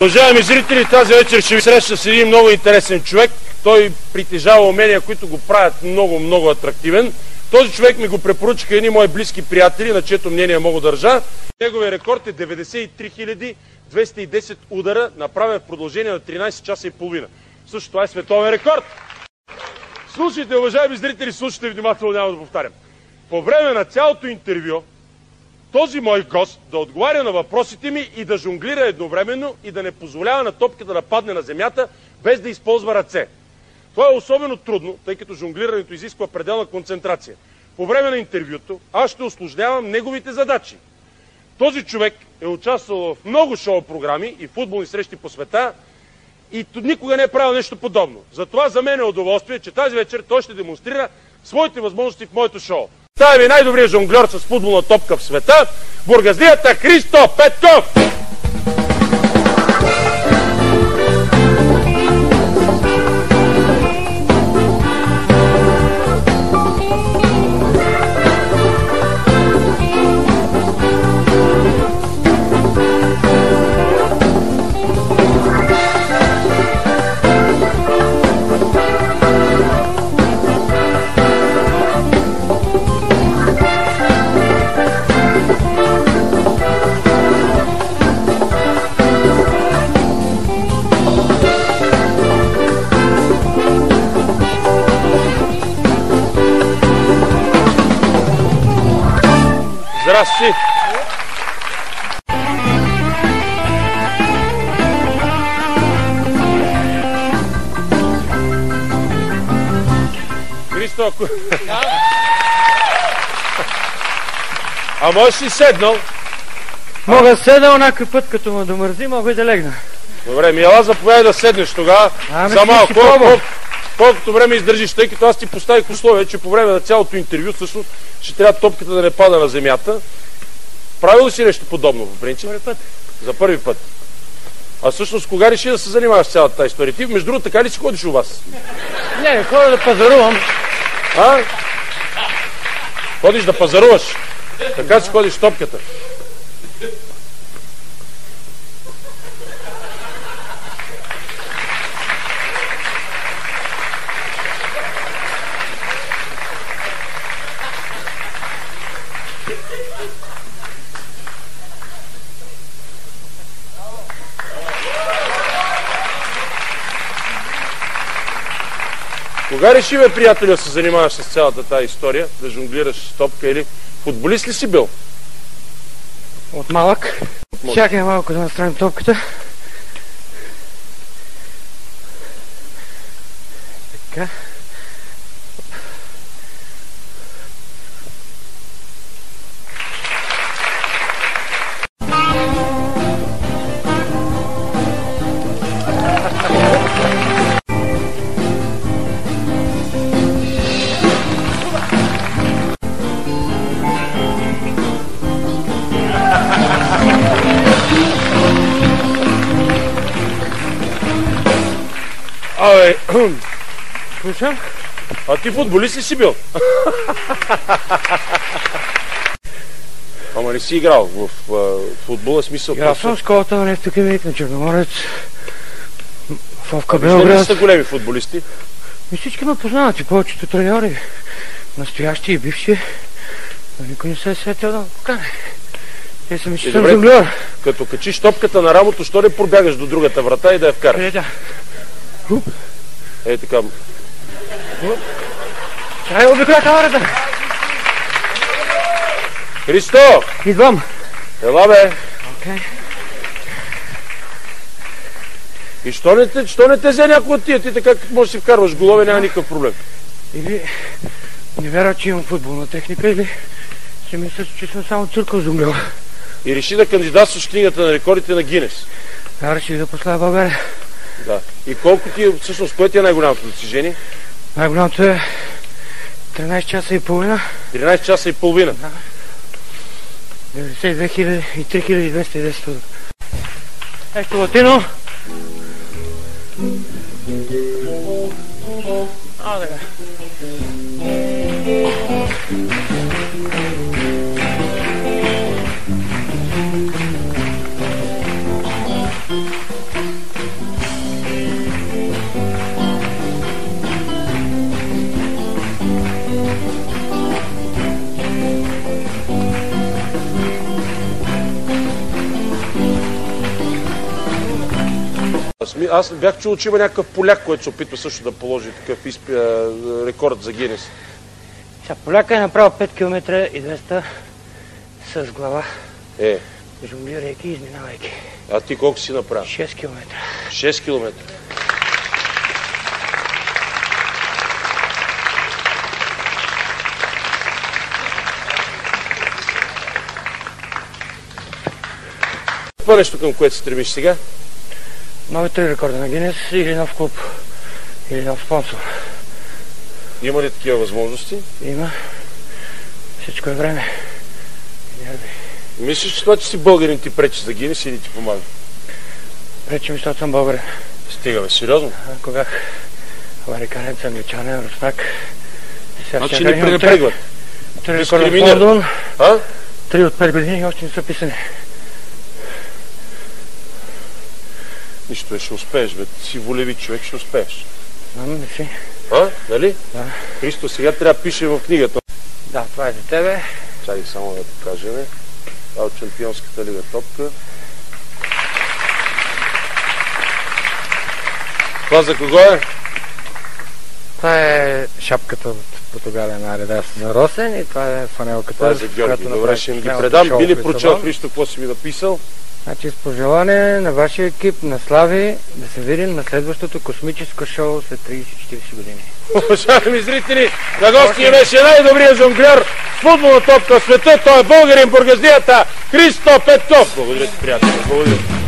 Уважаеми зрители, тази вечер ще ви среща с един много интересен човек. Той притежава умения, които го правят много атрактивен. Този човек ми го препоръчаха едни мои близки приятели, на чието мнение мога да държа. Неговия рекорд е 93 210 удара, направен в продължение на 13 часа и половина. Също това е световен рекорд. Слушайте, уважаеми зрители, слушайте внимателно, няма да повтарям. По време на цялото интервю, този мой гост да отговаря на въпросите ми и да жонглира едновременно и да не позволява на топката да падне на земята, без да използва ръце. Това е особено трудно, тъй като жонглирането изисква пределна концентрация. По време на интервюто аз ще усложнявам неговите задачи. Този човек е участвал в много шоу-програми и футболни срещи по света и никога не е правил нещо подобно. Затова за мен е удоволствие, че тази вечер той ще демонстрира своите възможности в моето шоу. Това е най-добрият жонглер с футболна топка в света, бургазлията Христо Петков! Здрасти! Христо, ако... А можеш ли седнал? Мога седнал някакъв път, като ме домързи, мога и да легна. Добре, ела заповядай да седнеш тогава. За малко. Колкото време издържиш, тъй като аз ти поставих условие, че по време на цялото интервю всъщност ще трябва топката да не пада на земята. Правил ли си нещо подобно, по принцип? Първи път. За първи път. А всъщност кога реши да се занимаваш с цялата тази история? Ти, между другото, така ли си ходиш у вас? Не, ходя да пазарувам. А? Ходиш да пазаруваш? Така си ходиш с топката. Кога реши, бе, приятелю, да се занимаваш с цялата тази история, да жонглираш с топка или футболист ли си бил? От малък. Чакай малко да настроим топката. Така. Абе, Слушам? а ти футболист ли си бил? Ама не си играл в футбола, смисъл? Играл съм в школата на Нефто Кемик, на Черноморец, в ФК Белград. Белград. Не са големи футболисти? И всички ме познават, и повечето треньори, настоящи и бивши, но никой не се е сетил да ме покане. Те са ми, че съм жонглер. Като качиш топката на рамото, що не пробягаш до другата врата и да я вкараш? Къде да? Ей така. Чай, обикля камерата! Христо! Идвам! Ела, бе! Окей. И що не те взе някой от тия? Ти така можеш да си вкарваш голове, няма никакъв проблем. Или не вярват, че имам футболна техника, или ще мислят, че съм само циркъл жонглер. И реши да кандидатстваш книгата на рекордите на Гинес. Да, реших да прославя България. Да. И колко ти, всъщност, кое ти е най-голямото достижение? Най-голямото е 13 часа и половина. 13 часа и половина. Да. 92 3210 удара. Ето латино. А, така. Аз бях чул, че има някакъв поляк, който се опитва също да положи такъв рекорд за Гинес. Поляка е направил 5 км и 200 с глава. Жонглирайки и изминавайки. А ти колко си направил? 6 км. 6 км. Това нещо, към което се стремиш сега? Нови 3 рекорда на Гинес или нов клуб, или нов спонсор. Има ли такива възможности? Има. Всичко е време. Нерви. Мислиш, че това, че си българин, ти пречи за Гинес или ти помага? Пречи ми, защото съм българин. Стига, бе, сериозно? Ако бях американец, англичанин, руснак... Значи ни пренебрегват. 3 рекорда в Лондон, 3 от 5 години и още не са писани. Нищо, ще успееш, бе. Си волеви човек, ще успееш. Знам, не си. Нали? Да. Христо, сега трябва да пише в книгата. Да, това е за тебе. Чакай само да покажем. Това от Шампионската лига топка. Това за кого е? Това е шапката от Португалия на Адидас за Росен и това е фанелката. Това е за Георги. Добре, ще им ги предам. Би ли прочел, Христо, какво си ми написал? Значи с пожелание на вашия екип на Слави да се видим на следващото космическо шоу след 30-40 години. Уважаеми зрители, на гости беше най-добрият жонглер с футболна топка в света. Той е българин, бургазията Христо Петков. Благодаря ти, приятели. Благодаря.